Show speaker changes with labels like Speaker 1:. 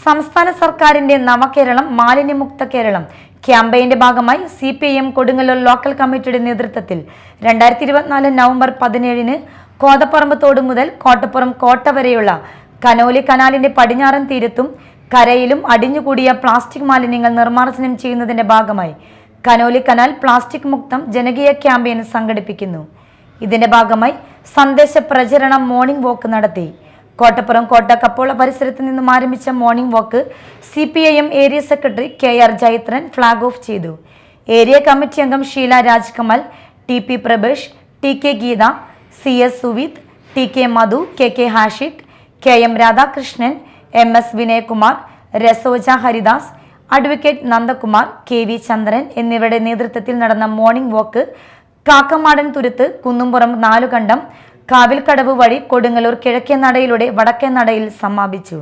Speaker 1: സംസ്ഥാന സർക്കാരിന്റെ നവകേരളം മാലിന്യമുക്ത കേരളം ക്യാമ്പയിന്റെ ഭാഗമായി CPIM കൊടുങ്ങല്ലൂർ ലോക്കൽ കമ്മിറ്റിയുടെ നേതൃത്വത്തിൽ 2024 നവംബർ 17-ന് കോതപ്പറമ്പ് തോട് മുതൽ കോട്ടപ്പുറം കോട്ട വരെയുള്ള കനോലി കനാലിന്റെ പടിഞ്ഞാറൻ തീരത്തും കരയിലും അടിഞ്ഞുകൂടിയ പ്ലാസ്റ്റിക് മാലിന്യങ്ങൾ നിർമ്മാർജ്ജനം ചെയ്യുന്നതിന്റെ ഭാഗമായി കനോലി കനാൽ പ്ലാസ്റ്റിക് മുക്തം ജനകീയ ക്യാമ്പയിൻ സംഘടിപ്പിക്കുന്നു. ഇതിന്റെ ഭാഗമായി സന്ദേശ പ്രചരണം മോർണിംഗ് വാക്ക് നടത്തി. കോട്ടപ്പുറം കോട്ട കപ്പോള പരിസരത്ത് നിന്നും ആരംഭിച്ച morning walk CPIM area secretary KR Jaithran flag off ചെയ്തു. ഏരിയ കമ്മിറ്റി അംഗം Sheela Rajkamal, TP Prabhesh, TK Geetha, CS Suvith, TK Madhu, KK Hashiq, KM Radhakrishnan, MS Vinayakumar, Rasoja Haridas, advocate Nandakumar, KV Chandran എന്നിവരുടെ നേതൃത്വത്തിൽ നടന്ന മോർണിംഗ് വാക്ക് കാക്കമാടൻ തുരുത്ത്, കുന്നുംപുറം നാലുകണ്ടം, കാവിൽക്കടവ് വഴി കൊടുങ്ങല്ലൂർ കിഴക്കേ നടയിലൂടെ വടക്കേ നടയിൽ സമാപിച്ചു.